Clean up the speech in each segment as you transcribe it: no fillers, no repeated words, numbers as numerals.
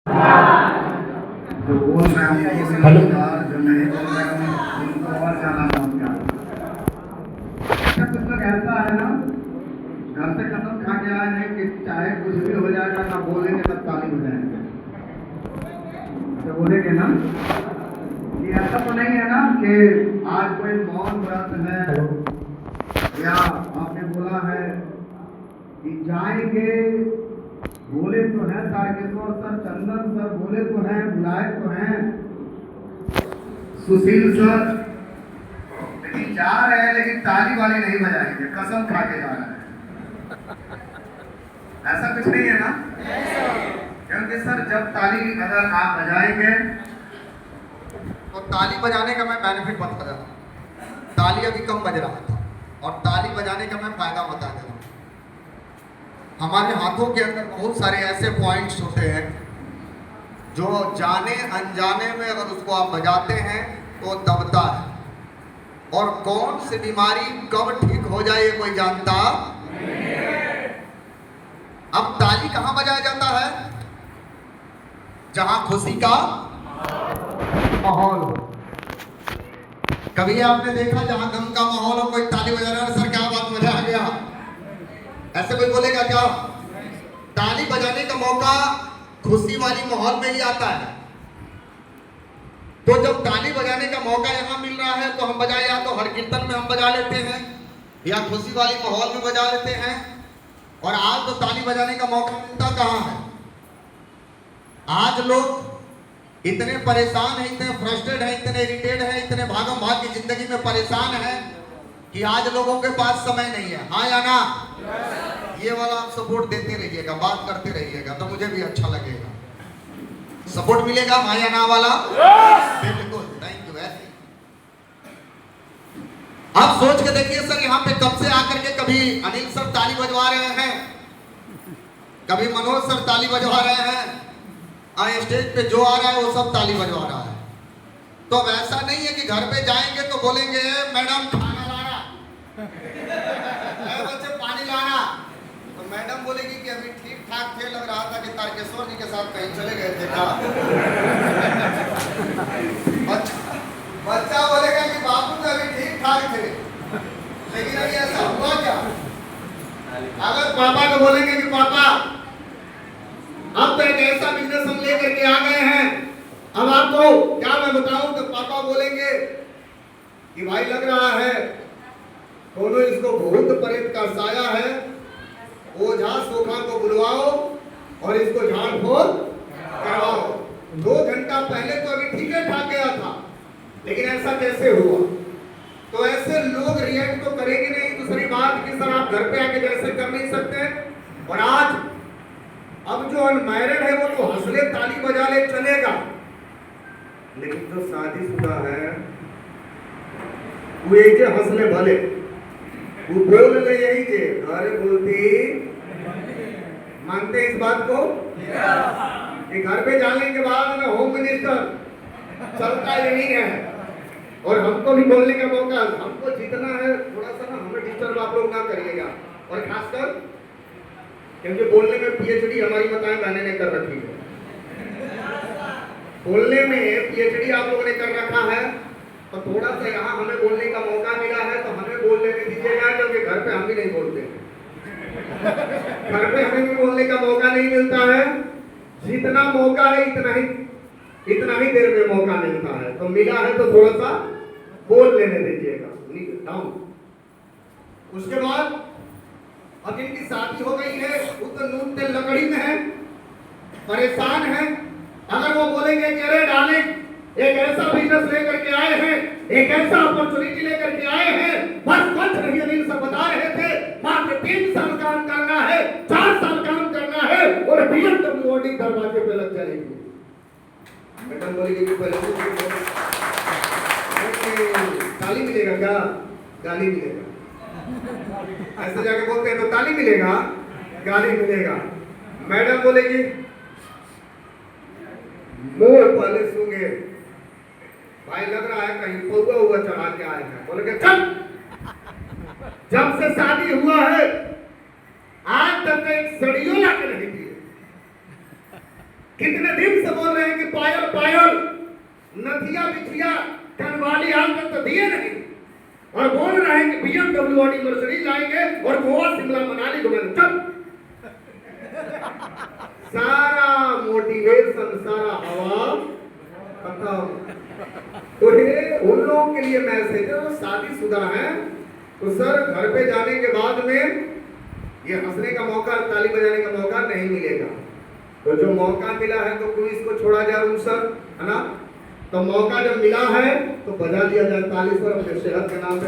जो बोल रहे हैं उनको भी नमस्कार, जो नहीं बोल रहे हैं उनको और ज्यादा नमस्कार। अच्छा, कुछ लोग ऐसा है ना, घर से कसम खा के आए हैं कि चाहे कुछ भी हो जाएगा ना बोलेंगे तब ताली बजाएंगे। तो बोलेंगे ना कि ऐसा तो नहीं है ना कि आज कोई मौन व्रत है या आपने बोला है कि जाएंगे, बोले तो हैं तारकेश्वर सर, चंदन सर बोले तो हैं, बुलाए तो हैं सुशील सर, लेकिन जा रहे हैं लेकिन ताली वाली नहीं बजाएंगे, कसम खा के जा रहे हैं। ऐसा कुछ नहीं है ना, क्योंकि सर जब ताली अगर आप बजाएंगे तो ताली बजाने का मैं बेनिफिट बता रहा हूँ। ताली अभी कम बज रहा था और ताली बजाने का मैं फायदा बता दे रहा हूँ। हमारे हाथों के अंदर बहुत सारे ऐसे पॉइंट्स होते हैं जो जाने अनजाने में अगर उसको आप बजाते हैं तो दबता है, और कौन सी बीमारी कब ठीक हो जाए ये कोई जानता नहीं। अब ताली कहां बजाया जाता है? जहां खुशी का माहौल हो। कभी आपने देखा जहां गम का माहौल हो कोई ताली बजा रहा है, सर क्या बात, मजा आ गया, ऐसे कोई बोलेगा क्या? ताली बजाने का मौका खुशी वाली माहौल में ही आता है। तो जब ताली बजाने का मौका यहाँ मिल रहा है तो हम बजाए, या तो हर कीर्तन में हम बजा लेते हैं या खुशी वाली माहौल में बजा लेते हैं। और आज तो ताली बजाने का मौका मिलता कहाँ है? आज लोग इतने परेशान हैं, इतने फ्रस्ट्रेट हैं, इतने इरिटेट हैं, इतने भागम भाग की जिंदगी में परेशान हैं कि आज लोगों के पास समय नहीं है। हाँ या ना? ये वाला आप सपोर्ट देते रहिएगा, बात करते रहिएगा तो मुझे भी अच्छा लगेगा। सपोर्ट मिलेगा हाँ या ना वाला? बिल्कुल, थैंक यू। ऐसे आप सोच के देखिए सर, यहाँ पे कब से आकर के कभी अनिल सर ताली बजवा रहे हैं, कभी मनोज सर ताली बजवा रहे हैं, स्टेज पे जो आ रहा है वो सब ताली बजवा रहा है। तो अब ऐसा नहीं है कि घर पे जाएंगे तो बोलेंगे मैडम खाना लाना, बच्चे पानी लाना, तो मैडम बोलेगी कि अभी ठीक ठाक थे, लग रहा था कि तारकेश्वर जी के साथ कहीं चले गए थे क्या? बच्चा बोलेगा कि बापू तो अभी ठीक ठाक थे, लेकिन अभी ऐसा हुआ क्या? अगर पापा को बोलेंगे कि पापा अब तो एक ऐसा बिजनेस हम लेकर के आ गए हैं, अब आपको क्या मैं बताऊं, तो पापा बोलेंगे कि भाई लग रहा है दोनों इसको भूत प्रेत का साया है, ओझा सोखा को बुलवाओ और इसको झाड़ फूक करवाओ। 2 घंटा पहले तो अभी ठीक है ठाक गया था, लेकिन ऐसा कैसे हुआ? तो ऐसे लोग रिएक्ट तो करेंगे नहीं। दूसरी बात कि सर आप घर पे आके जैसे कर नहीं सकते। और आज अब जो अनमैरिड है वो तो हंसले ताली बजा ले चलेगा, लेकिन जो शादीशुदा है वो एक हंसले भले, वो बोल ले यही जे घर बोलती, मानते इस बात को कि घर पे जाने के बाद में होम मिनिस्टर चलता यही है, और हमको भी बोलने का मौका, हमको जितना है थोड़ा सा ना हमें डिस्टर्ब आप लोग ना करिएगा। और खासकर क्योंकि बोलने में पीएचडी हमारी माताएं बहनें ने कर रखी है, बोलने में पीएचडी आप लोगों ने कर रखा है, तो थोड़ा सा यहाँ हमें बोलने का मौका मिला है तो हमें बोल लेने दीजिएगा, क्योंकि घर पे हम भी नहीं बोलते हैं। घर पे हमें भी बोलने का मौका नहीं मिलता है, जितना मौका है इतना ही देर में मौका मिलता है, तो मिला है तो थोड़ा सा बोल लेने दीजिएगा। उसके बाद अब इनकी शादी हो गई है, वो तो नून तेल लकड़ी में है, परेशान है। अगर वो बोलेंगे कि अरे डार्लिंग एक ऐसा बिजनेस लेकर के आए हैं, एक ऐसा अपॉर्चुनिटी लेकर के आए हैं, बस कुछ नहीं, अनिल सब बता रहे थे मात्र 3 साल काम करना है, 4 साल काम करना है और BMW दरवाजे पे लग जाएगी। मैडम बोलेगी कि पहले ताली मिलेगा क्या? गाली मिलेगा। ऐसे जाके बोलते हैं तो ताली मिलेगा, गाली मिलेगा। मैडम बोलेगी मोर पालिश होंगे, भाई लग रहा है कहीं पौवा हुआ चढ़ा के आए हैं। बोलेंगे चल, जब से शादी हुआ है आज तक एक सड़ियों ला के नहीं दिए। कितने दिन से बोल रहे हैं कि पायल पायल, नथिया बिछिया कनवाली आज तक तो दिए नहीं, और बोल रहे हैं कि BMW और मर्सिडीज लाएंगे और गोवा शिमला मनाली घुमाएंगे। चुप, सारा मोटिवेशन, सारा हवा खत्म। तो ये उन लोगों के लिए मैसेज है जो शादीशुदा है, तो सर घर पे जाने के बाद में ये हंसने का मौका, ताली बजाने का मौका नहीं मिलेगा। तो जो मौका मिला है तो पुलिस को छोड़ा जाए रूम सर, है ना? तो मौका जब मिला है तो बजा दिया जाए ताली सर, अपने सेहत के नाम पे।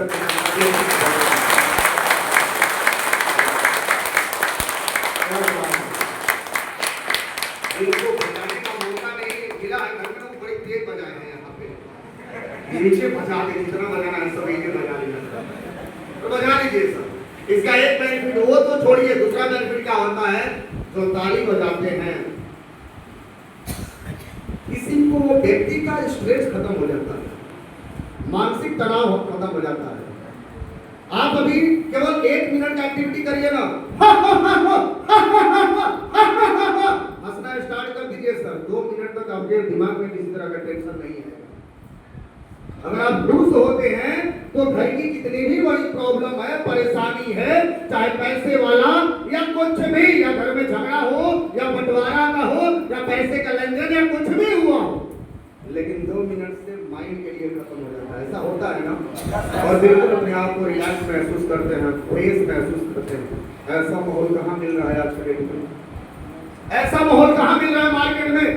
इनको बजाने का मौका नहीं मिला है, घर में लोग बड़ी तेज बजाए हैं यहाँ पे, नीचे बजा दे, जितना बजाना है सब एक बजा लीजिए, तो बजा लीजिए सर। इसका एक बेनिफिट वो तो छोड़िए, दूसरा बेनिफिट क्या होता है, जो ताली बजाते हैं किसी को व्यक्ति का स्ट्रेस खत्म हो जाता है, मानसिक तनाव खत्म हो जाता है। आप अभी केवल 1 मिनट का एक्टिविटी करिए ना, हंसना स्टार्ट कर दीजिए सर, 2 मिनट तक आपके दिमाग में किसी तरह का टेंशन नहीं है। अगर आप खुश होते हैं तो घर की कितनी भी बड़ी प्रॉब्लम है, परेशानी है, चाहे पैसे वाला या कुछ भी, या घर में झगड़ा हो या बंटवारा का हो या पैसे का लेन देन या कुछ भी हुआ हो, लेकिन 2 मिनट से माइंड के लिए खत्म हो जाता है। ऐसा होता है ना? और बिल्कुल अपने आप को रिलैक्स महसूस करते हैं, फ्रेश महसूस करते हैं। ऐसा माहौल कहाँ मिल रहा है आज के डेट में? ऐसा माहौल कहाँ मिल रहा है मार्केट में?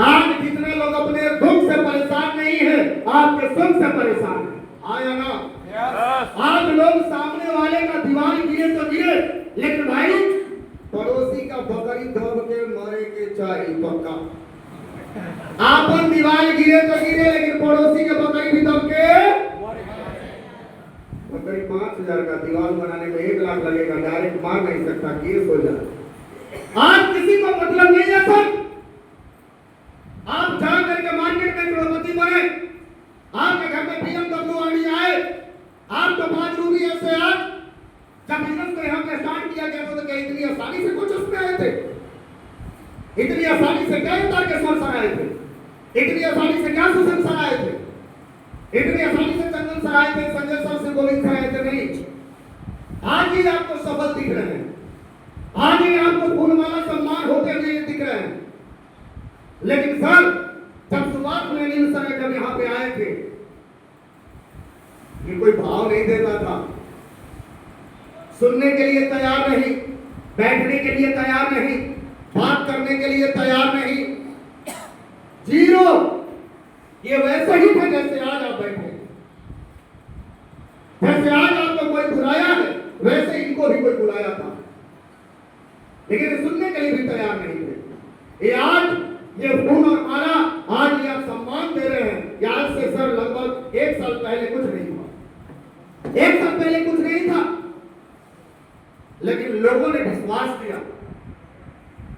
आज कितने लोग अपने दुख से परेशान नहीं है, आपके सुख से परेशान है। आया ना? आज लोग सामने वाले का दीवार गिरे तो गिरे, लेकिन भाई पड़ोसी का बकरी दब के मरे के चाहिए पक्का। आपन दीवार गिरे तो गिरे, लेकिन पड़ोसी के बकरी भी दब के, बकरी 5,000 का दीवार बनाने में 1 लाख लगेगा, डायरेक्ट मार नहीं सकता, केस हो जाए। आज किसी को मतलब नहीं है सर, आप जा करके मार्केट में करोड़पति बने, आपके घर में BMW आनी आए, आप तो 5 रूपी ऐसे आज जब बिजनेस को यहाँ पे स्टार्ट किया गया तो क्या इतनी आसानी से कुछ उसमें आए थे? इतनी आसानी से क्या तारकेश्वर सर आए थे? इतनी आसानी से क्या सुशील सर आए थे? इतनी आसानी से चंदन सर आए थे, संजय सर से गोविंद सर आए थे? नहीं। आज ही आपको सफल दिख रहे हैं, आज ही आपको फूलमाला सम्मान होते हुए दिख रहे हैं। लेकिन सर जब शुरुआत में अनिल सर जब यहाँ पे आए थे, ये कोई भाव नहीं देता था, सुनने के लिए तैयार नहीं, बैठने के लिए तैयार नहीं, बात करने के लिए तैयार नहीं, जीरो। ये वैसे ही थे जैसे आज आप बैठे, जैसे आज आपको कोई बुलाया है वैसे इनको भी कोई बुलाया था, लेकिन सुनने के लिए भी तैयार नहीं थे। ये आज ये फूल और माला आज ये आप सम्मान दे रहे हैं, आज से सर लगभग 1 साल पहले कुछ नहीं हुआ, 1 साल पहले कुछ नहीं था, लेकिन लोगों ने विश्वास किया।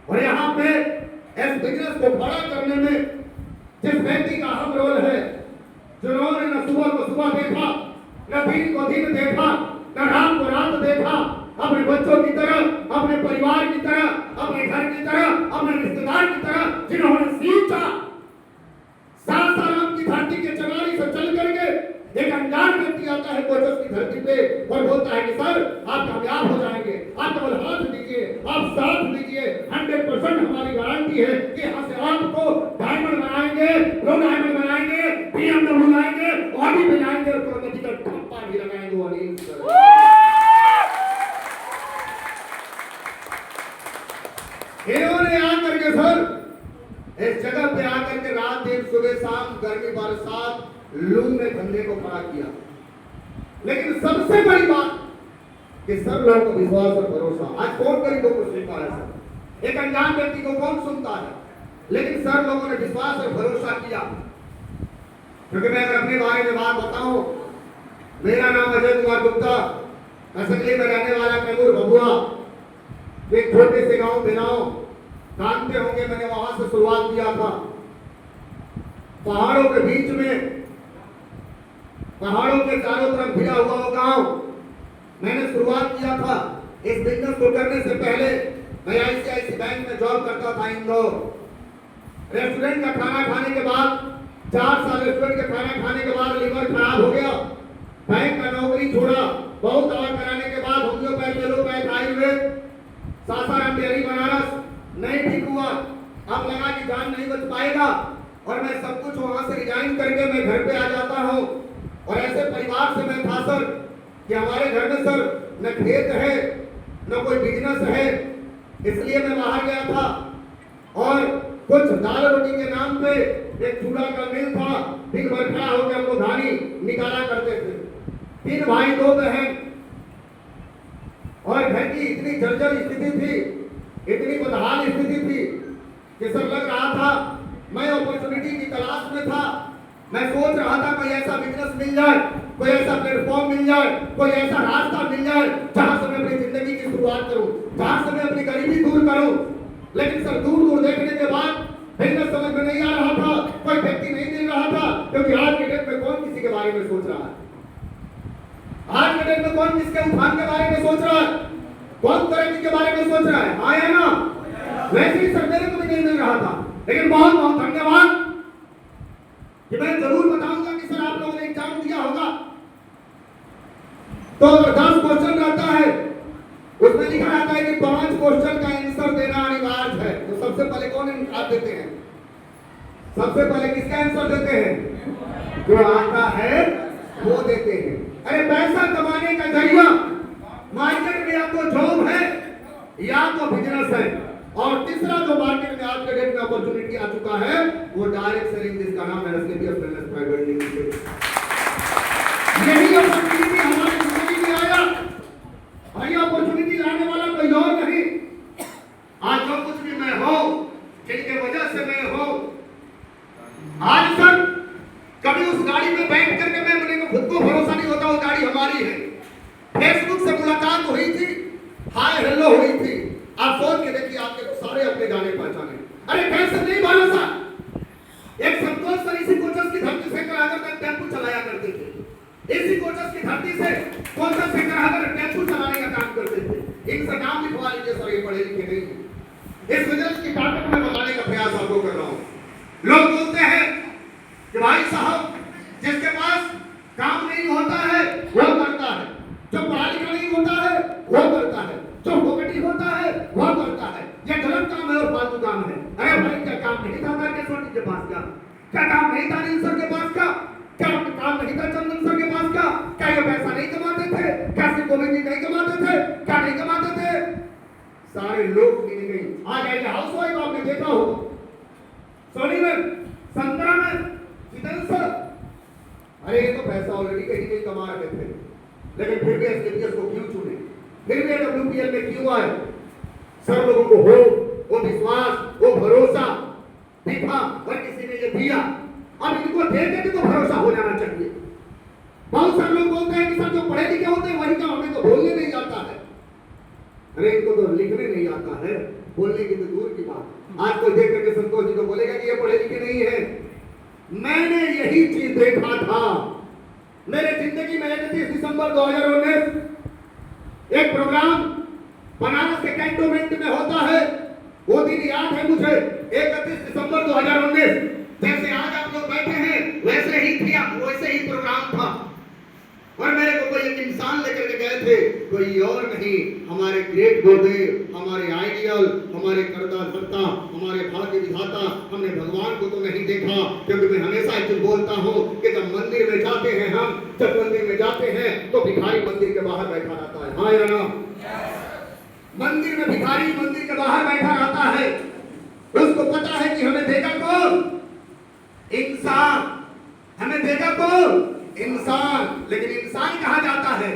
और यहाँ पे इस बिजनेस को बड़ा करने में जिस व्यक्ति का अहम रोल है, जिन्होंने न सुबह को सुबह देखा, न दिन को दिन देखा, न रात को रात देखा, अपने बच्चों की तरह, अपने परिवार की तरह, अपने घर की तरह, अपने रिश्तेदार की तरह, जिन्होंने सीखा, 7 साल आपकी धरती के चगारी से चल करके एक अनजान व्यक्ति आता है कोचस की धरती पे और बोलता है कि सर आप कामयाब हो जाएंगे, आप केवल हाथ दीजिए, आप साथ दीजिए, 100% हमारी गारंटी है कि यहाँ से आपको डायमंड बनाएंगे, रो डायमंड बनाएंगे, BMW लाएंगे, ऑडी भी लाएंगे और करोड़पति का ठप्पा भी लगाएंगे। वो अनिल सर इन्होंने आकर के सर इस जगह पे आकर के रात दिन सुबह शाम गर्मी बरसात लू में धंधे को खड़ा किया। लेकिन सबसे बड़ी बात कि सब लोगों को विश्वास और भरोसा, आज कौन गरीबों को सुनता है सर? एक अनजान व्यक्ति को कौन सुनता है? लेकिन सर लोगों ने विश्वास और भरोसा किया। क्योंकि मैं अगर अपने बारे में बात बताऊं, मेरा नाम अजय कुमार गुप्ता, असली में रहने वाला कैमूर भभुआ, एक छोटे से गांव बिनाओ, जानते होंगे मैंने वहां से शुरुआत किया था। पहाड़ों के बीच में, पहाड़ों के चारों तरफ घिरा हुआ वो गांव मैंने शुरुआत किया था। इस बिजनेस को करने से पहले मैं ICICI बैंक में जॉब करता था इंदौर। रेस्टोरेंट का खाना खाने के बाद 4 साल रेस्टोरेंट का खाना खाने के बाद लीवर खराब हो गया, बैंक का नौकरी छोड़ा, बहुत दवा कराने के बाद homeopath, allopath, Ayurveda, Sasaram dairy Banaras नहीं ठीक हुआ। अब लगा कि जान नहीं बच पाएगा और मैं सब कुछ वहां से रिजाइन करके मैं घर पे आ जाता हूँ। और ऐसे परिवार से मैं था सर कि हमारे घर में सर न खेत है न कोई बिजनेस है, इसलिए मैं बाहर गया था। और कुछ दाल रोटी के नाम पे एक चूड़ा का मिल था, दिन भर खड़ा होकर हम लोग धानी निकाला करते थे। 3 भाई 2 बहन और घर की इतनी जर्जर स्थिति थी, इतनी बदहाल स्थिति थी कि सर लग रहा था मैं अपॉर्चुनिटी की तलाश में था। मैं सोच रहा था कोई ऐसा बिजनेस मिल जाए, कोई ऐसा प्लेटफॉर्म मिल जाए, कोई ऐसा रास्ता मिल जाए जहां से मैं अपनी जिंदगी की शुरुआत करूं, जहां से मैं अपनी गरीबी दूर करूं। लेकिन सर दूर दूर देखने के बाद बिजनेस समझ में नहीं आ रहा था, कोई व्यक्ति नहीं मिल रहा था, क्योंकि आज के डेट में कौन किसी के बारे में सोच रहा है? आज के डेट में कौन किसके उत्थान के बारे में सोच रहा है? कौन तरक्की के बारे में सोच रहा है? हाँ या ना? वैसे ही सर मेरे को भी नहीं मिल रहा था। लेकिन बहुत बहुत धन्यवाद कि मैं जरूर बताऊंगा कि सर आप लोगों ने एग्जाम दिया होगा तो अगर 10 क्वेश्चन रहता है उसमें लिखा रहता है कि 5 क्वेश्चन का आंसर देना अनिवार्य है, तो सबसे पहले कौन आंसर देते हैं? सबसे पहले किसका आंसर देते हैं? जो आता है वो देते हैं। अरे पैसा कमाने का जरिया मार्केट में या तो जॉब है या तो बिजनेस है, और तीसरा जो मार्केट में आज के डेट में अपॉर्चुनिटी आ चुका है वो डायरेक्ट सेलिंग, जिसका नाम है एसकेपीएस बिजनेस प्राइवेट लिमिटेड। यही अपॉर्चुनिटी हमारी जिंदगी में आया और ये अपॉर्चुनिटी लाने वाला कोई और नहीं। आज जो कुछ भी मैं हूं, जिनके वजह से मैं हूं, आज सर कभी उस गाड़ी में बैठ करके मैं मेरे को खुद को भरोसा नहीं होता वो गाड़ी हमारी है। फेसबुक से मुलाकात हुई थी, हाय हेलो हुई थी, आप सोच के देखिए आपके तो सारे अपने जाने पहचाने। अरे कैसे नहीं भरोसा? एक संतोष सर इसी कोचस की धरती से कराकर तक टेम्पो चलाया करते थे, इसी कोचस की धरती से कोचस से कराकर टेम्पो चलाने का काम करते थे। इनसे नाम लिखवा लीजिए सर, ये पढ़े लिखे नहीं है। इस वजह की ताकत में बताने का प्रयास आपको कर रहा हूँ। लोग बोलते हैं कि भाई साहब जिसके पास काम नहीं होता है वो करता है, जो पढ़ा लिखा नहीं होता है वो करता है, जो पोवर्टी होता है वो करता है। ये गलत काम है और फालतू काम है। अरे भाई क्या काम नहीं था तारकेश्वर के पास का? क्या काम नहीं था नील सर के पास का? क्या काम नहीं था चंदन सर के पास का? क्या ये पैसा नहीं कमाते थे? क्या श्री गोविंद जी नहीं कमाते थे? क्या नहीं कमाते थे? सारे लोग मिल गए। आज आइए हाउस वाइफ आपने देखा हो सोनी में, संतरा में, जितन सर, अरे ये तो पैसा ऑलरेडी कहीं नहीं कमा रहे थे, लेकिन फिर भी एसकेपीएस को क्यों चुने? फिर भी डब्ल्यूपीएल में क्यों आए? सर लोगों को हो वो विश्वास, वो भरोसा दिखा और किसी ने ये दिया। अब इनको देख के तो भरोसा हो जाना चाहिए। बहुत सारे लोग बोलते हैं कि सर जो पढ़े लिखे होते हैं वही काम, हमें तो बोलने नहीं आता है। अरे इनको तो लिखने नहीं आता है, बोलने की तो दूर की बात। आज कोई देख करके संतोष जी को बोलेगा कि ये पढ़े लिखे नहीं है। मैंने यही चीज देखा था मेरे जिंदगी में। 31 दिसंबर 2019 एक प्रोग्राम बनारस के कैंटोनमेंट में होता है, वो दिन याद है मुझे। 31 दिसंबर 2019, जैसे आज आप लोग बैठे हैं वैसे ही थी, वैसे ही प्रोग्राम था। और मेरे को कोई एक इंसान लेकर के गए थे, कोई और नहीं, हमारे ग्रेट गुरुदेव, हमारे आइडियल, हमारे कर्ता धर्ता, हमारे भाग्य विधाता। हमने भगवान को तो नहीं देखा, क्योंकि मैं हमेशा एक चीज बोलता हूँ कि जब मंदिर में जाते हैं हम, जब मंदिर में जाते हैं तो भिखारी मंदिर के बाहर बैठा रहता है। हाँ या ना? मंदिर में भिखारी मंदिर के बाहर बैठा रहता है। उसको पता है कि हमें देगा कौन? इंसान। हमें देगा कौन? इंसान। लेकिन इंसान कहाँ जाता है?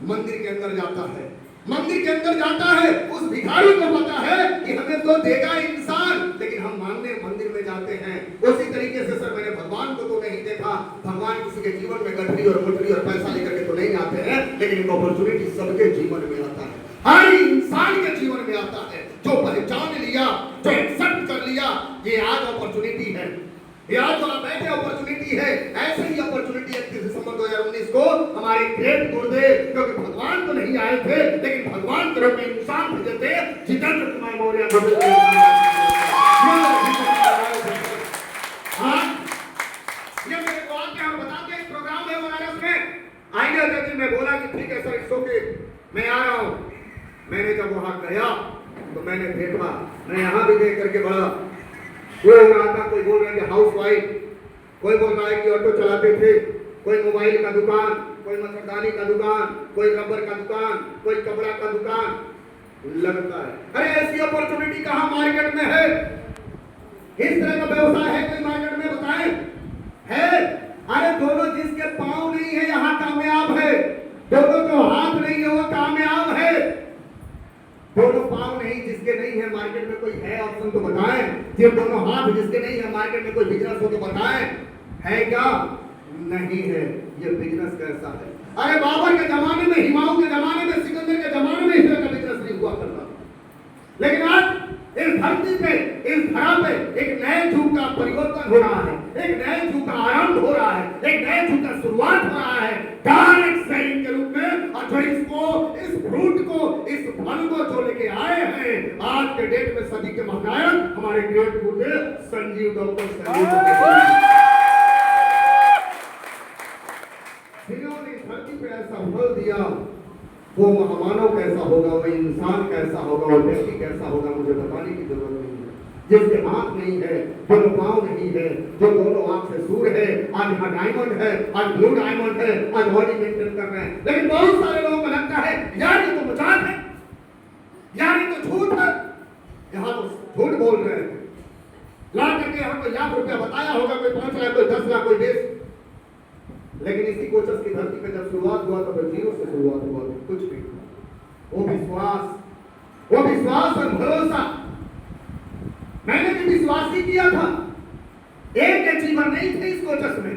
मंदिर के अंदर जाता है। मंदिर के अंदर जाता है, उस भिखारी को पता है कि हमें तो देगा इंसान, लेकिन हम मांगने मंदिर में जाते हैं। उसी तरीके से सर मैंने भगवान को तो नहीं देखा। भगवान किसी के जीवन में गठरी और मुठरी और पैसा लेकर के तो नहीं आते हैं, लेकिन एक अपॉर्चुनिटी सबके जीवन में आता है, हर इंसान के जीवन में आता है। जो पहचान लिया, जो एक्सेप्ट कर लिया, ये आज अपॉर्चुनिटी है। ये आज जो आप बैठे अपॉर्चुनिटी है। ऐसे ही अपॉर्चुनिटी 31 दिसंबर 2019 को हमारे ग्रेट गुरुदेव, क्योंकि भगवान तो नहीं आए थे, लेकिन भगवान के रूप में इंसान भेजे थे, जितेंद्र कुमार मौर्य। जब वहां गया तो मैंने देखा, मैं यहाँ भी देख करके बड़ा वो हो रहा था। कोई बोल रहा है कि हाउस वाइफ, कोई बोल रहा है कि ऑटो चलाते थे, कोई मोबाइल का दुकान, कोई मच्छरदानी का दुकान, कोई रबर का दुकान, कोई कपड़ा का दुकान लगता है। अरे ऐसी अपॉर्चुनिटी कहाँ मार्केट में है? इस तरह का व्यवसाय है कोई मार्केट में? बताएं, है? अरे दोनों जिसके पांव नहीं है यहाँ कामयाब है, दोनों जो हाथ नहीं है वो कामयाब है। दोनों पांव नहीं जिसके नहीं है मार्केट में कोई है ऑप्शन तो बताएं। ये दोनों हाथ जिसके नहीं है मार्केट में कोई बिजनेस हो तो बताएं, है क्या? नहीं है। ये बिजनेस कैसा है? अरे बाबर के जमाने में, हुमायूं के जमाने में, सिकंदर के जमाने में इस तरह का बिजनेस नहीं हुआ करता, लेकिन आज इस धरती पे, इस धरा पे एक नए युग का परिवर्तन हो रहा है, एक नए युग का आरंभ हो रहा है, एक नए युग का शुरुआत हो रहा है डायरेक्ट सेलिंग के रूप में। और जो इसको, इस फ्रूट को, इस फल को जो लेके आए हैं आज के डेट में सदी के महानायक हमारे ग्रेट गुरुदेव संजीव डॉक्टर संजीव जिन्होंने धरती पे ऐसा फल दिया, वो महामानव कैसा होगा, वो इंसान कैसा होगा, वो व्यक्ति कैसा होगा, मुझे बताने की जरूरत नहीं है। जिसके हाथ नहीं है, दोनों पांव नहीं है, जो दोनों आंख से सूर है, आज यहाँ डायमंड है, आज ब्लू डायमंड है, आज बॉडी मेंटेन कर रहे हैं। लेकिन बहुत सारे लोगों को लगता है यार ये तो मजाक है, यार ये तो झूठ है। यहाँ तो झूठ बोल रहे हैं। ला करके यहाँ कोई लाख रुपया बताया होगा, कोई 5 लाख, कोई 10 लाख, कोई 20, लेकिन इसी कोचस की धरती पे जब शुरुआत हुआ तो जीरो से शुरुआत हुआ, कुछ भी। वो विश्वास और भरोसा मैंने भी विश्वास ही किया था। एक अचीवर नहीं थे इस कोचस में,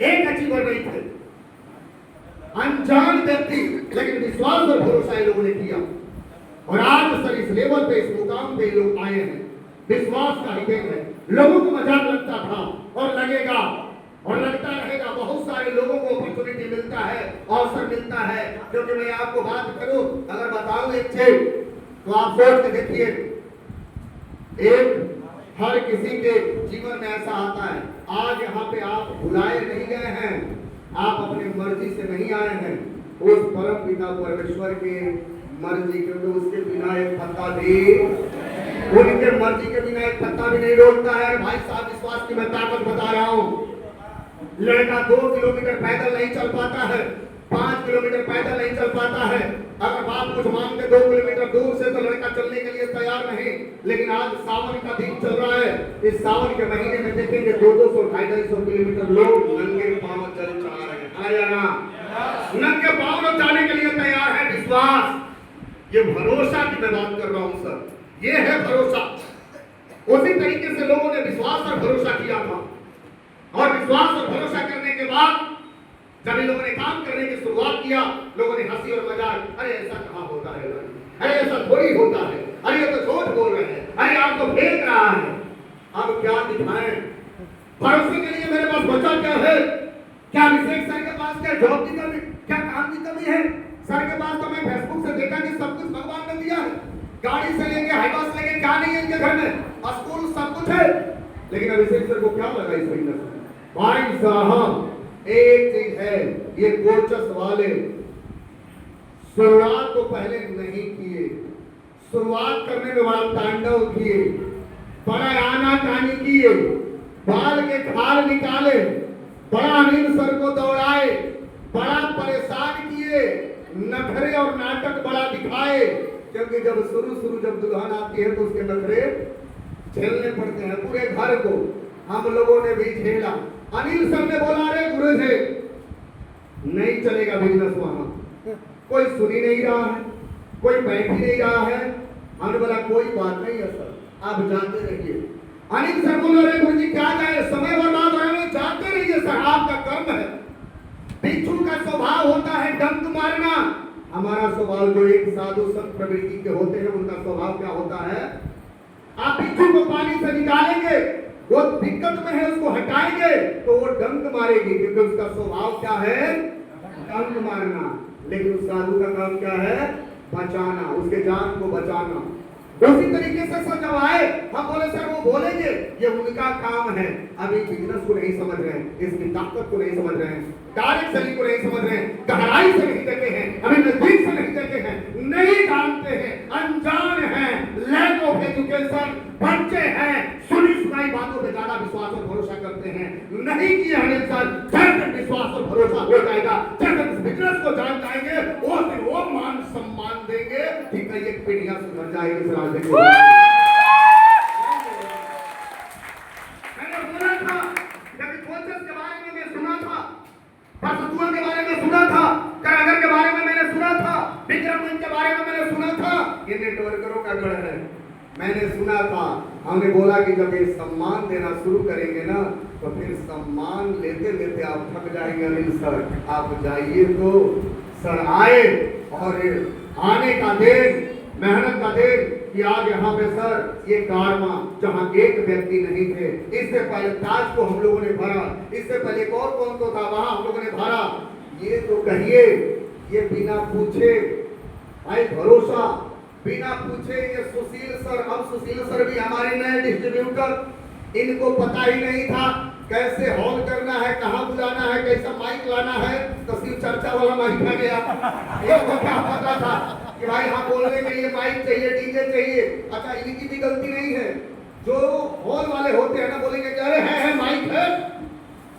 एक अचीवर नहीं थे, अनजान व्यक्ति, लेकिन विश्वास और भरोसा इन लोगों ने किया। और आज सर इस लेवल पे, इस मुकाम पे लोग आए हैं, विश्वास का ही देन है। लोगों को मजाक लगता था और लगेगा और लगता रहेगा। बहुत सारे लोगों को अपॉर्चुनिटी मिलता है, अवसर मिलता है। क्योंकि मैं आपको बात करूं, अगर बताऊं एक चीज तो आप सोच के देखिए, एक हर किसी के जीवन में ऐसा आता है। आज यहाँ पे आप बुलाए नहीं गए हैं, आप अपनी मर्जी से नहीं आए हैं, उस परम पिता परमेश्वर के मर्जी, क्योंकि उसके बिना एक पत्ता भी, उनके मर्जी के बिना एक पत्ता भी नहीं डोलता है। भाई साहब, विश्वास की मैं ताकत बता रहा हूँ। लड़का 2 किलोमीटर पैदल नहीं चल पाता है, 5 किलोमीटर पैदल नहीं चल पाता है। अगर बाप कुछ मांगते 2 किलोमीटर दूर से तो लड़का चलने के लिए तैयार नहीं। लेकिन आज सावन का दिन चल रहा है, इस सावन के महीने में देखेंगे 200-250 किलोमीटर लोग नंगे पांव चल चला रहे हैं। आया ना, नंगे पांव जाने के लिए तैयार है। विश्वास, ये भरोसा की मैं बात कर रहा हूँ सर, ये है भरोसा। उसी तरीके से लोगों ने विश्वास और भरोसा किया था, और विश्वास और भरोसा करने के बाद जब इन लोगों ने काम करने की शुरुआत किया, लोगों ने हंसी और मजाक, अरे ऐसा कहाँ होता है, अरे ऐसा थोड़ी होता है, अरे ये तो झूठ बोल रहे हैं, अरे आपको फेंक रहा है। अब क्या दिखाएं? भरोसे के लिए मेरे पास बचा क्या है? क्या अभिषेक सर के पास क्या जॉब की कमी, क्या काम की कमी है? सर के पास तो मैं फेसबुक से देखा कि सब कुछ भगवान ने दिया है, गाड़ी से लेके हाईवा से लेके, क्या नहीं है इनके घर में, स्कूल सब कुछ है। लेकिन अभिषेक सर को क्या लगा इस बिजनेस में? भाई साहब, एक चीज है, ये कोचस वाले शुरुआत तो पहले नहीं किए, शुरुआत करने में बड़ा तांडव किए, बड़ा आना कानी किए, बाल के खाल निकाले, बड़ा अनिल सर को दौड़ाए, बड़ा परेशान किए, नखरे और नाटक बड़ा दिखाए। क्योंकि जब शुरू जब दुल्हन आती है तो उसके नखरे झेलने पड़ते हैं, पूरे घर को हम लोगों ने भी झेला। अनिल सर ने बोला, अरे गुरु जी नहीं चलेगा बिजनेस, वहां कोई सुन ही नहीं रहा है, कोई बैठ ही नहीं रहा है। हमने बोला कोई बात नहीं है सर, आप जानते रहिए। अनिल सर बोले, अरे गुरु जी क्या जाए, समय बर्बाद हो रहा है, जानते रहिए सर, आपका कर्म है। बिच्छू का स्वभाव होता है डंक मारना, हमारा स्वभाव जो एक साधु संत प्रवृत्ति के होते हैं, उनका स्वभाव क्या होता है? आप बिच्छू को पानी से निकालेंगे, वो दिक्कत में है, उसको हटाएंगे तो वो डंक मारेगी, क्योंकि उसका स्वभाव क्या है? डंक मारना। लेकिन उस साधु का काम क्या है? बचाना, उसके जान को बचाना। उसी तरीके से सर जब आए हम बोले सर वो बोलेंगे, ये उनका काम है। अभी बिजनेस को नहीं समझ रहे हैं, इसकी ताकत को नहीं समझ रहे हैं, कार्यशैली को नहीं समझ रहे हैं, गहराई से नहीं देखे हैं, अभी नजदीक से नहीं देखे हैं, नहीं जानते हैं, अनजान हैं, लैक ऑफ एजुकेशन, बच्चे हैं, सुनी सुनाई बातों पे ज्यादा विश्वास और भरोसा करते हैं। नहीं किया है इंसान, जब तक विश्वास और भरोसा हो जाएगा, जब तक बिजनेस को जान जाएंगे, वो दिन वो मान सम्मान देंगे कि कई एक पीढ़ियां सुधर जाएगी। मैंने बोला था, जब कोचस के बारे में मैं सुना था, परसतुआ के बारे में सुना था, करागर के बारे में मैंने सुना था, विक्रमगंज के बारे में मैंने सुना था, ये नेटवर्करों का गढ़ है। मैंने सुना था, हमने बोला कि जब ये सम्मान देना शुरू करेंगे ना, तो फिर सम्मान लेते लेते आप थक जाएंगे। अनिल सर आप जाइए तो सर आए, और आने का दिन, मेहनत का दिन कि आज यहाँ पे सर ये कारवा जहाँ एक व्यक्ति नहीं थे, इससे पहले ताज को हम लोगों ने भरा, इससे पहले एक और कौन तो था वहां हम लोगों ने भरा। ये तो कहिए, ये बिना पूछे भाई भरोसा, बिना पूछे ये सुशील सर, अब सुशील सर भी हमारे नए डिस्ट्रीब्यूटर, इनको पता ही नहीं था कैसे हॉल करना है, कहाँ बुलाना है, कैसा माइक लाना है, तो सिर्फ चर्चा वाला माइक आ गया। इनको क्या पता था कि भाई हाँ बोलने के लिए माइक चाहिए, डीजे चाहिए। अच्छा इनकी भी गलती नहीं है, जो हॉल वाले होते हैं ना बोलेंगे कि अरे है माइक है,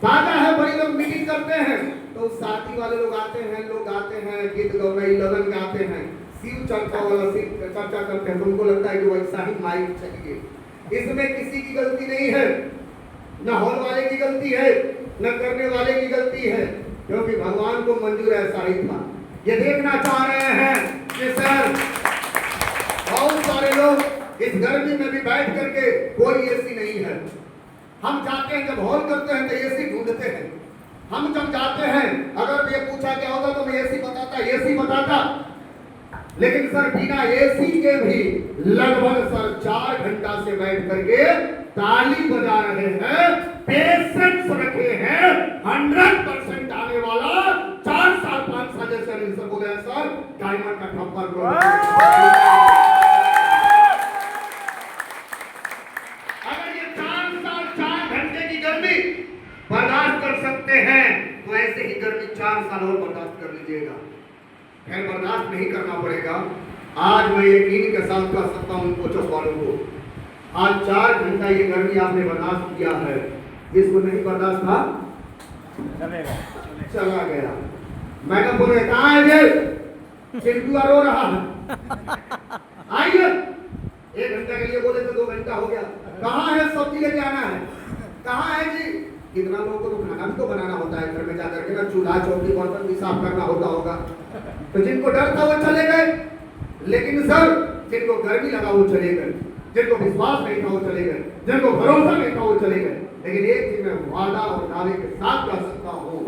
ताजा है, बड़ी लोग मीटिंग करते हैं, तो शादी वाले लोग आते हैं, लोग गाते हैं, गीत गौरई लगन गाते हैं, शिव चर्चा वाला शिव चर्चा करते हैं, तो उनको लगता है कि वैसा ही माइक चाहिए। इसमें किसी की गलती नहीं है, न हॉल वाले की गलती है, न करने वाले की गलती है, क्योंकि भगवान को मंजूर ऐसा ही था। ये देखना चाह रहे हैं कि सर बहुत सारे लोग इस गर्मी में भी बैठ करके, कोई एसी नहीं है, हम जाते हैं जब हॉल करते हैं तो एसी ढूंढते हैं, हम जब जाते हैं अगर ये पूछा क्या होता तो मैं एसी बताता, लेकिन सर बिना एसी के भी लगभग सर 4 घंटा से बैठ करके ताली बजा रहे हैं, पेशेंस रखे हैं, 100% आने वाला 4 साल 5 साल जैसे अनिल सर बोले सर डायमंड का ठप्पर। अगर ये 4 साल 4 घंटे की गर्मी बर्दाश्त कर सकते हैं, तो ऐसे ही गर्मी 4 साल और बर्दाश्त कर लीजिएगा। खैर बर्दाश्त नहीं करना पड़ेगा। आज मैं यकीन के साथ कह सकता हूँ कोचस वालों को, आज 4 घंटा ये गर्मी आपने बर्दाश्त किया है, जिसको नहीं बर्दाश्त था चला गया। मैडम बोले कहाँ है ये, चिंटू रो रहा है, आइए। 1 घंटे के लिए बोले तो 2 घंटा हो गया, कहाँ है, सब्जी लेके आना है, कहाँ है जी। कितना लोगों को तो खाना भी तो बनाना होता है घर में जाकर के ना, चूल्हा चौकी बर्तन भी साफ करना होगा। तो जिनको डर था वो चले गए, लेकिन सर जिनको गर्मी लगा वो चले गए, जिनको विश्वास नहीं था वो चले गए, जिनको भरोसा नहीं था वो चले गए। लेकिन एक चीज मैं वादा और दावे के साथ कह सकता हूँ,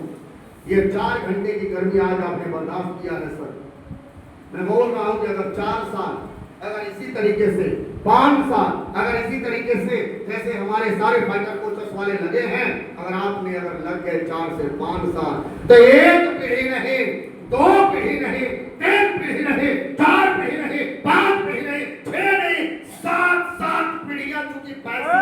ये 4 घंटे की गर्मी आज आपने बर्दाश्त किया है सर। मैं बोल रहा हूँ कि अगर 4 साल अगर इसी तरीके से, 5 साल अगर इसी तरीके से जैसे हमारे सारे फाइटर कोचेस वाले लगे हैं, अगर आपने अगर लग गए 4 से 5 साल, तो 1 पीढ़ी नहीं, 2 पीढ़ी नहीं, 3 पीढ़ी नहीं, 4 पीढ़ी नहीं, 5 पीढ़ी नहीं, 6 नहीं, 7 पीढ़ियां चुकी पैसे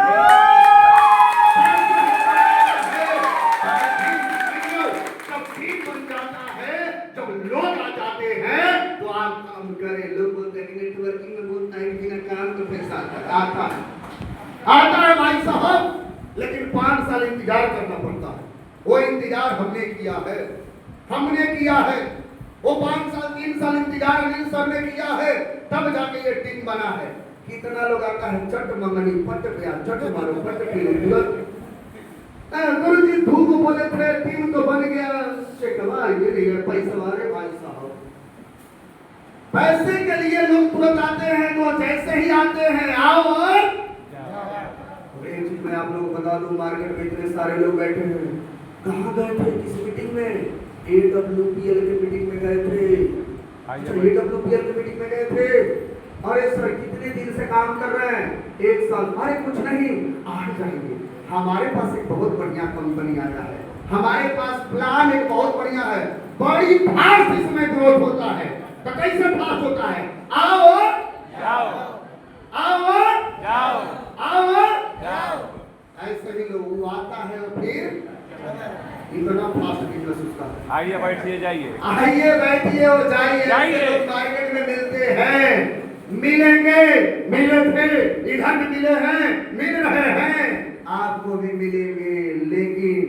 बन जाता है। जब लोग आ जाते हैं तो आप काम करें, लोग बोलते हैं नेटवर्किंग में बोलता है कि काम तो पैसा आता है भाई साहब, लेकिन 5 साल इंतजार करना पड़ता है। वो इंतजार हमने किया है, वो 5 साल 3 साल इंतजार अनिल सर ने किया है, तब जाके ये टीम बना है। कितना लोग आता है चट मंगनी पट गया, चट मारो पट पी गुरु जी धूप बोले थे टीम तो बन गया, शिकवा ये नहीं है पैसा वाले भाई साहब। पैसे के लिए लोग तुरंत आते हैं, तो जैसे ही आते हैं आओ और एक चीज मैं आप लोगों को बता दूं, मार्केट में इतने सारे लोग बैठे हैं, कहाँ गए थे किस मीटिंग में, AWPL की मीटिंग में गए थे। AWPL की मीटिंग में गए थे, अरे सर कितने दिन से काम कर रहे हैं, 1 साल, अरे कुछ नहीं आ जाएंगे। हमारे पास एक बहुत बढ़िया कंपनी आया है, हमारे पास प्लान एक बहुत बढ़िया है, बड़ी फास्ट इसमें ग्रोथ होता है। तो कैसे फास्ट होता है, आओ आओ और जाओ आओ और जाओ। ऐसे ही लोग वो आता है और फिर इतना फास्ट बिजनेस उसका है। आइए बैठिए जाइए। आइए बैठिए और जाइए। जाइए। ऐसे लोग मार्केट में मिलते हैं, मिलेंगे, मिले थे, इधर भी मिले हैं, मिल रहे हैं, आपको भी मिलेंगे। लेकिन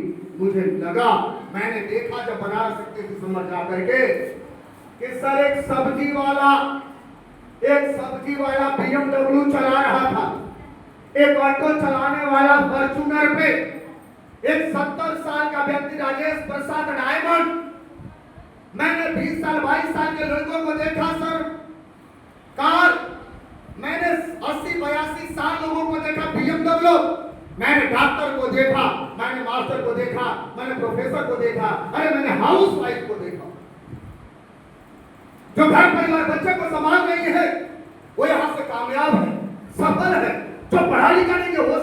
मुझे लगा, मैंने देखा जब बनारस से समझ जा करके कि सर एक सब्जी वाला BMW चला रहा था, एक ऑटो चलाने वाला फॉर्च्यूनर पे, एक 70 साल का व्यक्ति राजेश प्रसाद डायमंड। मैंने 20 साल 22 साल के लड़कों को देखा सर कार, मैंने 80-82 साल लोगों को देखा BMW, मैंने डॉक्टर को देखा, मैंने मास्टर को देखा, मैंने प्रोफेसर को देखा, अरे मैंने हाउस वाइफ को देखा जो घर परिवार बच्चे को संभाल रही है, वो यहाँ से कामयाब है, सफल है। जो पढ़ा लिखा नहीं है वो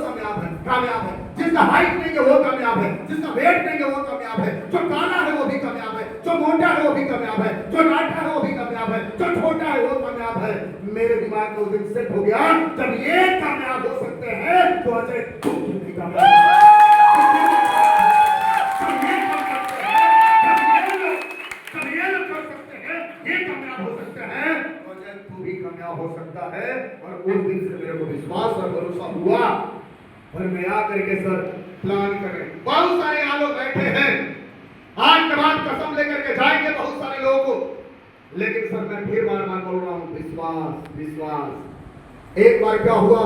कामयाब है, जिसका हाइट नहीं है वो कामयाब है, जिसका वेट नहीं है वो कामयाब है, जो काला है वो भी कामयाब है, जो मोटा है वो भी कामयाब है, जो नाटा है वो भी कामयाब है, जो छोटा है वो कामयाब है। मेरे दिमाग में उस दिन सेट हो गया, जब ये कामयाब हो सकते हैं तो अजय तुम भी कामयाब हो सकता है। और उस दिन से मेरे को विश्वास और भरोसा हुआ और मैं आकर के सर प्लान करें। बहुत सारे यहाँ लोग बैठे हैं, आज के बाद कसम लेकर के जाएंगे बहुत सारे लोगों को, लेकिन सर मैं फिर बार बोल रहा हूँ, विश्वास। एक बार क्या हुआ,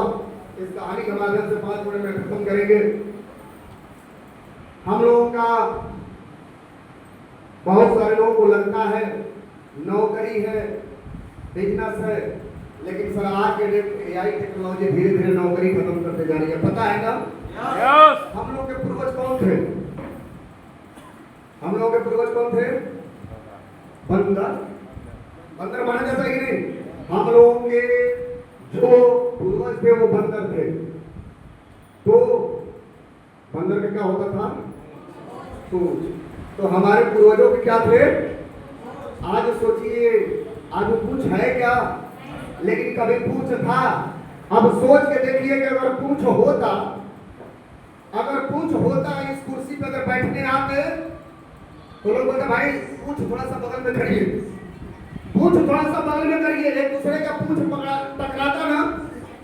इस कहानी के माध्यम से 5 मिनट में खत्म करेंगे। हम लोगों का बहुत सारे लोगों को लगता है नौकरी है, बिजनेस है, लेकिन सर आज के डेट AI टेक्नोलॉजी धीरे धीरे नौकरी खत्म करते जा रही है। पता है ना हम लोग के पूर्वज कौन थे? हम लोग के पूर्वज कौन थे? बंदर माना जाता है कि नहीं? हम लोगों के जो पूर्वज थे वो बंदर थे। तो बंदर का क्या होता था? तो हमारे पूर्वजों के क्या थे? आज सोचिए, आज पूछ है क्या? लेकिन कभी पूछ था। अब सोच के देखिए कि अगर पूछ होता इस कुर्सी पे अगर बैठने आते तो लोग बोलते भाई पूछ थोड़ा सा बगल में करिए, पूछ थोड़ा सा बगल में करिए। एक दूसरे का पूछ टकराता ना,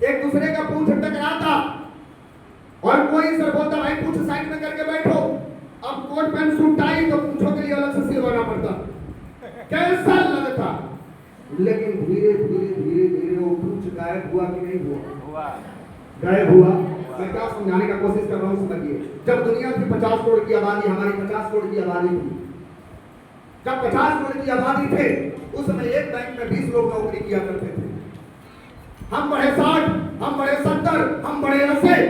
एक दूसरे का पूछ टकराता और कोई सर बोलता भाई पूछ साइड में करके बैठो। अब कोट पैंट सूट टाई तो पूछो के लिए अलग से सिलवाना पड़ता, कैसा लगता। लेकिन धीरे धीरे वो पूछ गायब हुआ कि नहीं हुआ? गायब हुआ। मैं क्या समझाने का कोशिश कर रहा हूँ समझिए। जब दुनिया की 50 करोड़ की आबादी, हमारी 50 करोड़ की आबादी थी, जब 50 करोड़ की आबादी थे उस समय एक बैंक में 20 लोग नौकरी किया करते थे। हम बढ़े 60, हम बढ़े 70, हम बढ़े 80।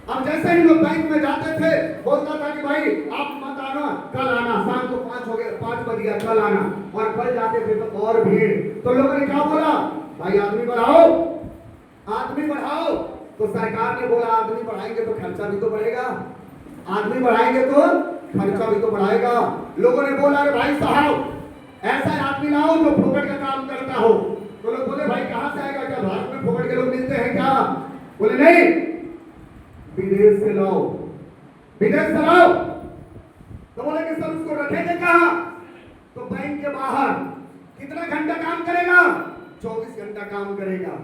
अब जैसे ही लोग बैंक में जाते थे बोलता था कि भाई आप मत आना, कल आना, शाम को 5 हो गया, 5 बज गया, कल आना। और कल जाते थे तो और भीड़। तो लोगों ने क्या बोला? भाई आदमी बढ़ाओ, आदमी बढ़ाओ। तो सरकार ने बोला आदमी बढ़ाएंगे तो खर्चा भी तो बढ़ेगा, आदमी बढ़ाएंगे तो खर्चा भी तो बढ़ाएगा। लोगों ने बोला अरे भाई साहब ऐसा आदमी लाओ जो फोकट का काम करता हो। तो लोग बोले भाई कहां से आएगा? क्या भारत में फोकट के लोग मिलते हैं क्या? बोले नहीं, विदेश से लाओ, विदेश से लाओ। तो बोले कि सर उसको रखेंगे कहां? तो बैंक के बाहर। कितना घंटा काम करेगा? 24 घंटा काम करेगा।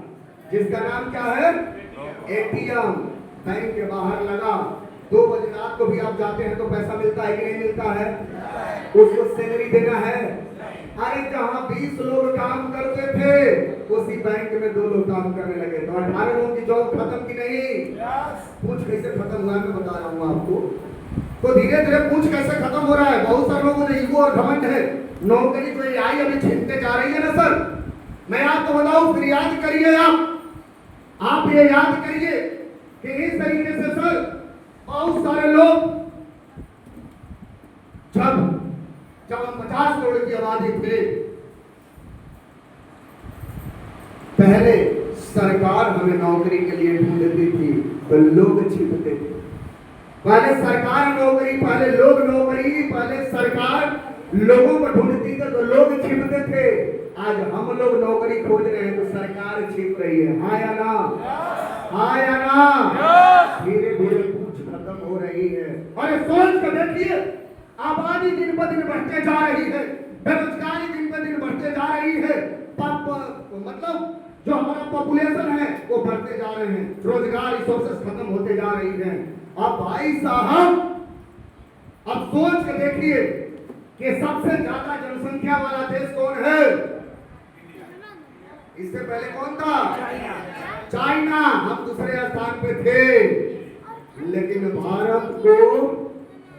जिसका नाम क्या है? ATM। बैंक के बाहर लगा। 2 बजे रात को भी आप जाते हैं तो पैसा मिलता है कि नहीं मिलता है? उसको सैलरी देना है। अरे जहां 20 लोग काम करते थे उसी बैंक में 2 लोग काम करने लगे। तो 18 लोगों की जॉब खत्म की नहीं? पूछ कैसे खत्म हुआ मैं बता रहा हूँ आपको। तो धीरे धीरे पूछ कैसे खत्म हो रहा है। बहुत सारे लोगों ने ईगो और घमंड है। नौकरी जो AI अभी छीनते जा रही है ना सर, मैं आपको बताऊं, फिर याद करिए आप ये याद करिए कि इस तरीके से सर बहुत सारे लोग जब हम 50 करोड़ की आबादी थे, पहले सरकार हमें नौकरी के लिए ढूंढती थी तो लोग छिपते थे। पहले सरकार नौकरी, पहले लोग नौकरी, पहले सरकार लोगों को ढूंढती थी तो लोग छिपते थे। आज हम लोग नौकरी खोज रहे हैं तो सरकार छिप रही है। हाँ या ना? हाँ या ना? धीरे धीरे पूछ खत्म हो रही है। और सोच कर देखिए, आबादी दिन ब दिन बढ़ते जा रही है, बेरोजगारी दिन ब दिन बढ़ते जा रही है, मतलब जो हमारा पॉपुलेशन है वो बढ़ते जा रहे हैं, रोजगार रिसोर्सेस खत्म होते जा रही हैं। अब भाई साहब, अब सोच के देखिए कि सबसे ज्यादा जनसंख्या वाला देश कौन है? इससे पहले कौन था? चाइना। हम दूसरे स्थान पे थे, लेकिन भारत को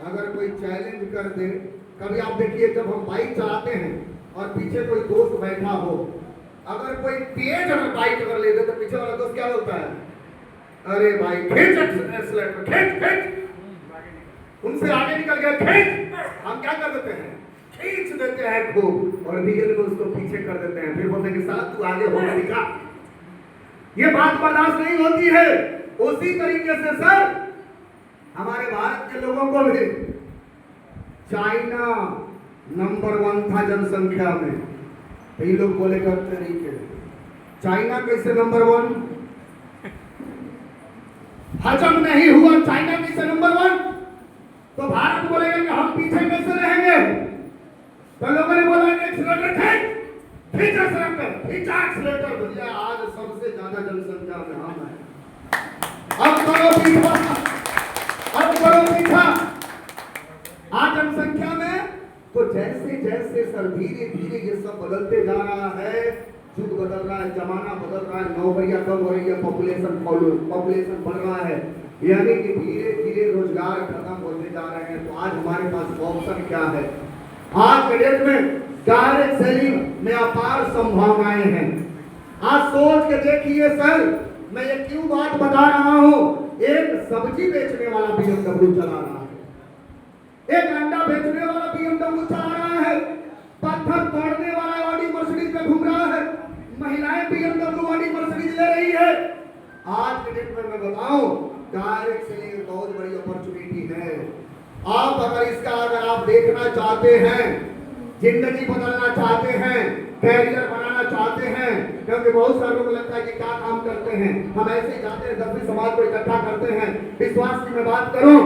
अगर कोई चैलेंज कर दे, कभी आप देखिए जब हम बाइक चलाते हैं और पीछे कोई दोस्त बैठा हो, अगर कोई तेज अगर बाइक अगर ले दे तो पीछे वाला दोस्त क्या बोलता है? अरे भाई खींच एक्सीलरेटर, खींच खींच, उनसे आगे निकल गया, खींच। हम क्या कर देते हैं? खींच देते हैं खूब और रियल में उसको पीछे कर देते हैं, फिर बोलते हैं कि साला तू आगे होकर दिखा। ये बात बर्दाश्त नहीं होती है। उसी तरीके से सर हमारे भारत के लोगों को भी चाइना नंबर 1 था जनसंख्या में, तो ये लोग बोले कर तरीके चाइना कैसे नंबर 1? हजम नहीं हुआ चाइना कैसे नंबर 1? तो भारत बोलेगा कि हम पीछे कैसे रहेंगे? तो लोगों ने बोला एक्सीलरेटर खींच एक्सीलरेटर। भैया आज सबसे ज्यादा जनसंख्या में हम हैं। अब करो पीछा। आज जनसंख्या में तो जैसे जैसे सर धीरे धीरे ये सब बदलते जा रहा है, युग बदल रहा है, जमाना बदल रहा है, नौकरियां कम हो रही है, पॉपुलेशन बढ़ रहा है, यानी कि धीरे धीरे रोजगार खत्म होते जा रहे हैं। तो आज हमारे पास ऑप्शन क्या है? आज के डेट में डायरेक्ट सेलिंग में अपार संभावनाएं हैं। आज सोच के देखिए सर, मैं ये क्यों बात बता रहा हूं। एक सब्जी बेचने वाला BMW चला रहा है, एक अंडा बेचने वाला BMW चला रहा है, पत्थर तोड़ने वाला ऑडी मर्सिडीज पे घूम रहा है, महिलाएं BMW ऑडी मर्सिडीज ले रही है। आज के डेट में मैं बताऊं, डायरेक्ट सेलिंग बहुत बड़ी अपॉर्चुनिटी है। आप अगर आप देखना चाहते हैं, जिंदगी बदलना चाहते हैं, कैरियर बनाना चाहते हैं, क्योंकि बहुत सारे लोग लगता है कि क्या काम करते हैं, हम ऐसे ही जाते हैं 10वीं समाज को इकट्ठा करते हैं। विश्वास की मैं बात करूं,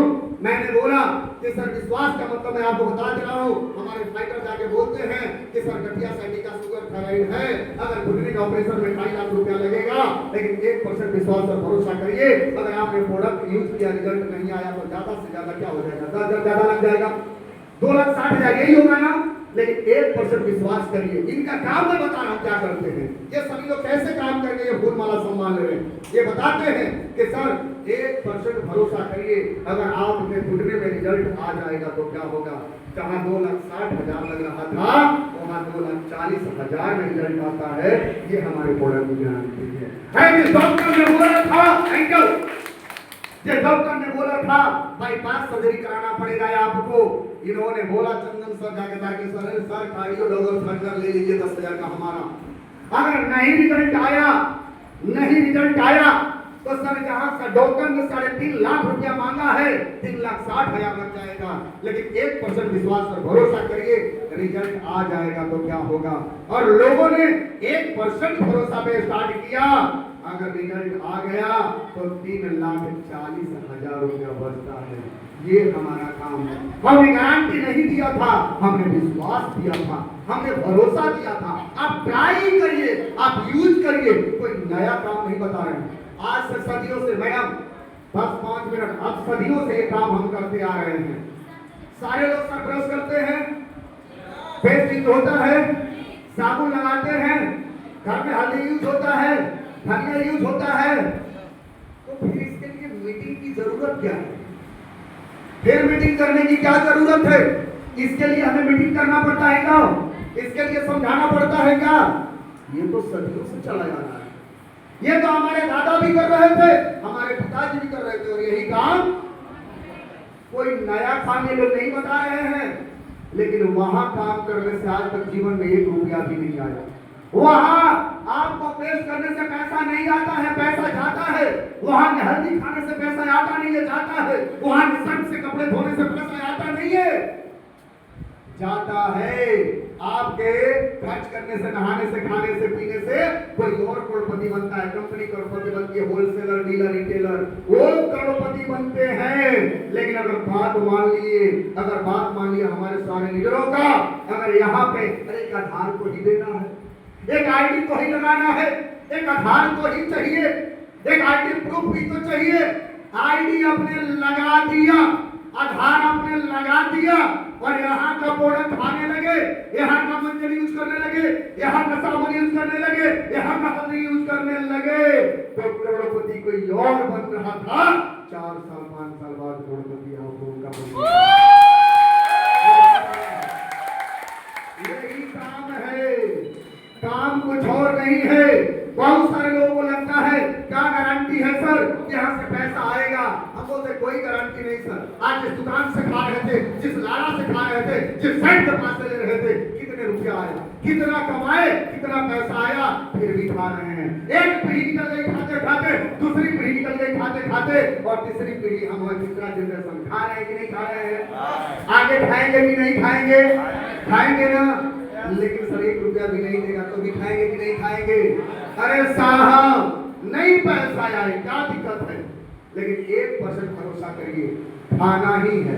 मैंने बोला कि सर विश्वास का मतलब मैं आपको बता दे रहा हूं। हमारे फाइटर जाके बोलते हैं कि सर गठिया सैटिका शुगर थायराइड है, अगर घुटने का ऑपरेशन में 2.5 लाख रुपया लगेगा, लेकिन 1% विश्वास और भरोसा करिए। अगर आपने प्रोडक्ट यूज किया, रिजल्ट नहीं आया तो ज्यादा से ज्यादा क्या हो जाएगा? 10,000 ज्यादा लग जाएगा, 2,60,000 यही होगा ना। लेकिन 1% विश्वास करिए। इनका काम मैं बता रहा हूं क्या करते हैं। ये सभी लोग कैसे काम करके ये फूलमाला सम्मान ले रहे हैं। ये बताते हैं कि सर 1% भरोसा करिए, अगर आपके घुटने में रिजल्ट आ जाएगा तो क्या होगा? जहां 2,60,000 लग रहा था, वहां 2,40,000 में रिजल्ट आता है। ये हमारे प्रोडक्ट की गारंटी है। जिस डॉक्टर ने बोला था एंकल, जिस डॉक्टर ने बोला था बाईपास सर्जरी कराना पड़ेगा आपको, इन्होंने बोला चंदन सर जाके ताकि सर कार्डियोलॉजिस्ट सर्जन ले लीजिए 10,000 का हमारा। अगर नहीं रिजल्ट आया तो सर जहां से डॉक्टर ने 3.5 लाख रुपया मांगा है, 3,60,000 लग जाएगा। लेकिन 1% विश्वास और भरोसा करिए, रिजल्ट आ जाएगा तो क्या होगा। और लोगों ने 1% भरोसा पे स्टार्ट किया, अगर रिजल्ट आ गया तो 3,40,000 रुपया बचता है। ये हमारा काम है। हमने गारंटी नहीं दिया था, हमने विश्वास दिया था, हमने भरोसा दिया था। आप ट्राई करिए, आप यूज करिए, कोई नया काम नहीं बता रहे हैं। आज से सदियों से मैडम 10-5 मिनट, अब सदियों से ये काम हम करते आ रहे हैं। सारे लोग सर ब्रश करते हैं, पेस्ट होता है, साबुन लगाते हैं, घर में हल्दी यूज होता है, धनिया यूज होता है, तो फिर इसके लिए मीटिंग की जरूरत क्या है? फिर मीटिंग करने की क्या जरूरत है? इसके लिए हमें मीटिंग करना पड़ता है क्या? इसके लिए समझाना पड़ता है क्या? ये तो सदियों से चला जा रहा है। ये तो हमारे दादा भी कर रहे थे, हमारे पिताजी भी कर रहे थे, और यही काम कोई नया काम ये लोग नहीं बता रहे हैं। लेकिन वहां काम करने से आज तक जीवन में 1 रुपया भी नहीं आया। वहां आपको पेश करने से पैसा नहीं आता है, पैसा जाता है। वहां हल्दी खाने से पैसा आता नहीं है, जाता है। वहां शर्ट से कपड़े धोने से पैसा आता नहीं है, जाता है। आपके खर्च करने से, नहाने से, खाने से, पीने से कोई और करोड़पति बनता है, कंपनी करोड़पति बनती है, होलसेलर, डीलर, रिटेलर वो करोड़पति बनते हैं। लेकिन अगर बात मान लिए हमारे सारे लीडरों का, अगर यहाँ पे एक आधार को ही देना है, एक आईडी को ही लगाना है, एक आधार को ही चाहिए, एक आईडी प्रूफ भी तो चाहिए। आईडी आपने लगा दिया, आधार आपने लगा दिया और यहाँ का प्रोडक्ट खाने लगे, यहाँ का मंजन यूज करने लगे, यहाँ का साबुन यूज करने लगे, यहाँ का हल्दी यूज करने लगे, तो करोड़पति कोई और बन रहा था। 4 साल 5 साल बाद करोड़पति आपको यही काम है, काम कुछ और नहीं है। बहुत सारे लोगों को लगता है क्या गारंटी है सर यहाँ से पैसा आएगा, हम बोलते कोई गारंटी नहीं सर। आज जिस दुकान से खा रहे थे, जिस लाला से खा रहे थे, जिस सेठ के पास से ले रहे थे, कितने रुपया आया, कितना कमाए, कितना पैसा आया, फिर भी खा रहे हैं। एक पीढ़ी निकल गई खाते खाते, दूसरी पीढ़ी निकल गई खाते खाते और तीसरी पीढ़ी हम तीसरा जनरेशन खा रहे हैं कि नहीं खा रहे हैं। आगे खाएंगे कि नहीं खाएंगे, खाएंगे ना, लेकिन सर 1 रुपया भी नहीं देगा तो भी खाएंगे कि नहीं खाएंगे। अरे साहब नहीं पैसा आए क्या दिक्कत है, लेकिन 1% भरोसा करिए, खाना ही है,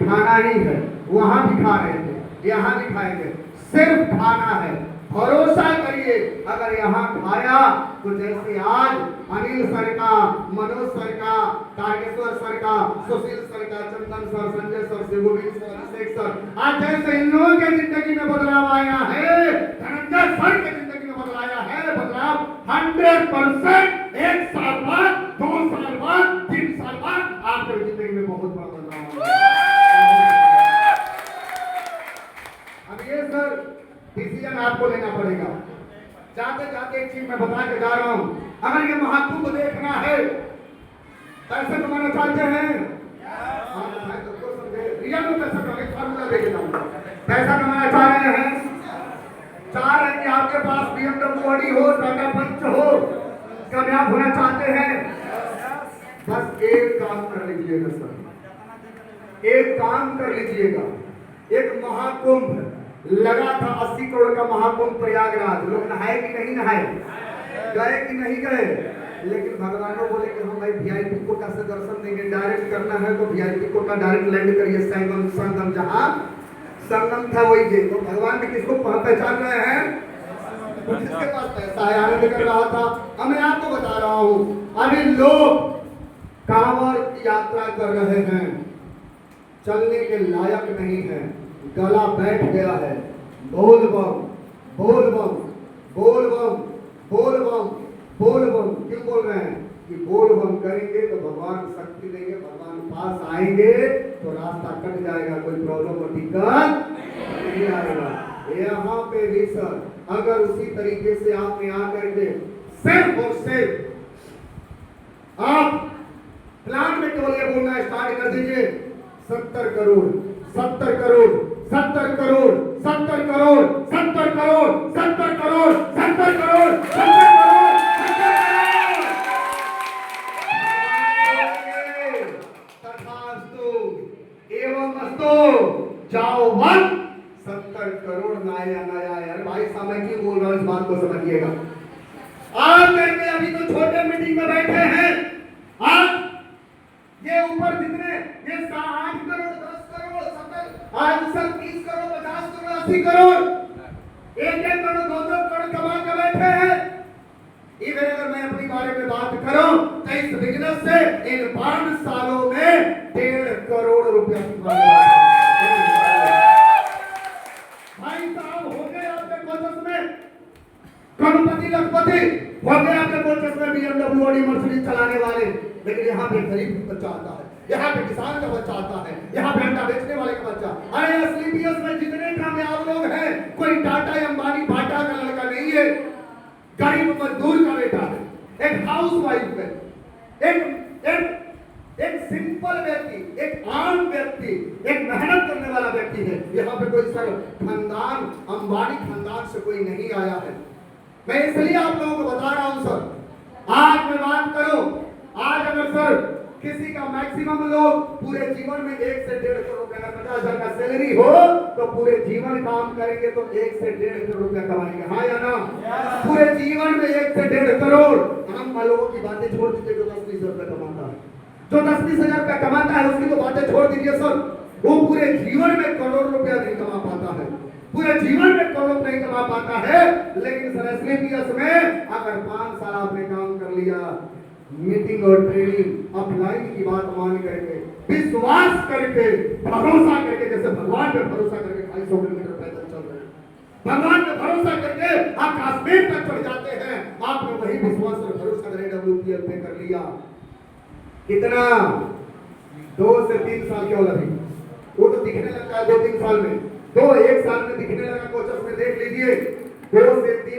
खाना ही है। वहां भी खा रहे थे, यहाँ भी खाएंगे, सिर्फ खाना है। भरोसा करिए अगर यहाँ खाया तो जैसे आज अनिल सर का, मनोज सर का, तारकेश्वर सर का, सुशील सर का, Chandan sir, Sanjay sir, Shivgovind sir, Abhishek sir, आज जैसे इन लोगों के जिंदगी में बदलाव आया है, धनंजय सर के जिंदगी में बदलाया है, बदलाव 100%। 1 साल बाद, 2 साल बाद, 3 साल बाद आपकी जिंदगी में बहुत बड़ा बदलाव आया। अब ये सर डिसीजन आपको लेना पड़ेगा। जाते जाते एक चीज मैं बता के जा रहा हूं, अगर ये महाकुंभ देखना है, पैसे कमाना चाहते हैं, रियल में पैसा कमाने का फार्मूला लेके जाऊंगा। पैसा कमाना चाह रहे हैं, चाह रहे हैं कि आपके पास BMW ऑडी हो, टाटा पंच हो, कामयाब होना चाहते हैं, बस एक काम कर लीजिएगा सर, एक काम कर लीजिएगा। एक महाकुंभ लगा था, 80 करोड़ का महाकुंभ प्रयागराज, लोग नहाए कि नहीं नहाए, गए कि नहीं गए, लेकिन भगवानों बोले कि हम भाई VIP कोटा से दर्शन देंगे, डायरेक्ट करना है तो VIP कोटा डायरेक्ट लैंड करिए, संगम जहां संगम था वही जे। तो भगवान भी किसको पहचान रहे हैं, जिसके पास पैसा है, आनंद कर रहा था। अब मैं आपको बता रहा हूं, अभी लोग कांवड़ की यात्रा कर रहे हैं, चलने के लायक नहीं है, गला बैठ गया है, बोल बम बोल बम बोल बम बोल बम बोल बम। क्यों बोल रहे हैं कि बोल बम करेंगे तो भगवान शक्ति देंगे, भगवान पास आएंगे तो रास्ता कट जाएगा, कोई प्रॉब्लम और दिक्कत नहीं आएगा। यहाँ पे भी सर अगर उसी तरीके से आपने आकर के सिर्फ और सिर्फ आप प्लान में केवल ये बोलना स्टार्ट कर दीजिए, 70 करोड़ 70 करोड़ 70 करोड़ 70 करोड़ 70 करोड़ 70 करोड़ 70 करोड़ 70 करोड़ तथास्तु एवं अस्तु। जाओ वन 70 करोड़ नया नया। यार भाई साहब मैं क्यों बोल रहा हूँ, इस बात को समझिएगा। आज करके अभी तो छोटे मीटिंग में बैठे हैं, आज ये ऊपर जितने ये 8 करोड़ 10 करोड़ 70 आज सर 30 करोड़ 50 करोड़ 80 करोड़ 1-1 करोड़ 2-2 करोड़ कमा के बैठे हैं। इधर अगर मैं अपनी बारे में बात करूं तो इस बिजनेस से इन 5 सालों में 1.5 करोड़ रुपया की भाई साहब हो गए आपके कोचस में करोड़पति लखपति, हो गए आपके कोचस में BMW ऑडी मर्सिडीज चलाने वाले। लेकिन यहाँ पे गरीब बच्चा आता है, यहाँ पे किसान का बच्चा आता है, यहाँ पे अंडा बेचने वाले का बच्चा। अरे एसलीपीएस में जितने कामयाब लोग हैं, कोई टाटा अंबानी भाटा का लड़का नहीं है, गरीब मजदूर का बेटा है, एक हाउस वाइफ है, एक सिंपल व्यक्ति, एक आम व्यक्ति, एक मेहनत करने वाला व्यक्ति है। यहाँ पे कोई सर खानदान अंबानी खानदान से कोई नहीं आया है। मैं इसलिए आप लोगों को बता रहा हूं सर, आज मैं बात करूं, आज अगर सर किसी का मैक्सिमम लोग पूरे जीवन में 1 से 1.5 करोड़ रुपए का 50,000 का सैलरी हो तो पूरे जीवन काम करेंगे तो 1 से 1.5 करोड़ रुपया कमाएंगे, हाँ या ना? पूरे जीवन में 1 से 1.5 करोड़। हम लोगों की बातें छोड़ दीजिए जो 10-20 रुपए कमाता है, जो 10-20 हजार रुपया कमाता है उसकी तो बातें छोड़ दीजिए सर। वो पूरे जीवन में करोड़ रुपया नहीं कमा पाता है, पूरे जीवन में करोड़ नहीं कमा पाता है। लेकिन सर एसलीपीएस में अगर 5 साल आपने काम कर लिया, मीटिंग और ट्रेनिंग अपलाइन की बात मान करके, विश्वास करके, भरोसा करके, जैसे भगवान पे भरोसा करके 250 किलोमीटर पैदल चल रहे हैं, भगवान पे भरोसा करके आप कश्मीर तक चढ़ जाते हैं। आपने वही विश्वास और भरोसा करके WPL पे कर लिया। कितना 2 से 3 साल क्या लगी, वो तो दिखने लगता है 2-3 साल में, 1 साल में दिखने लगा। कोचस में देख लीजिए 2 से 3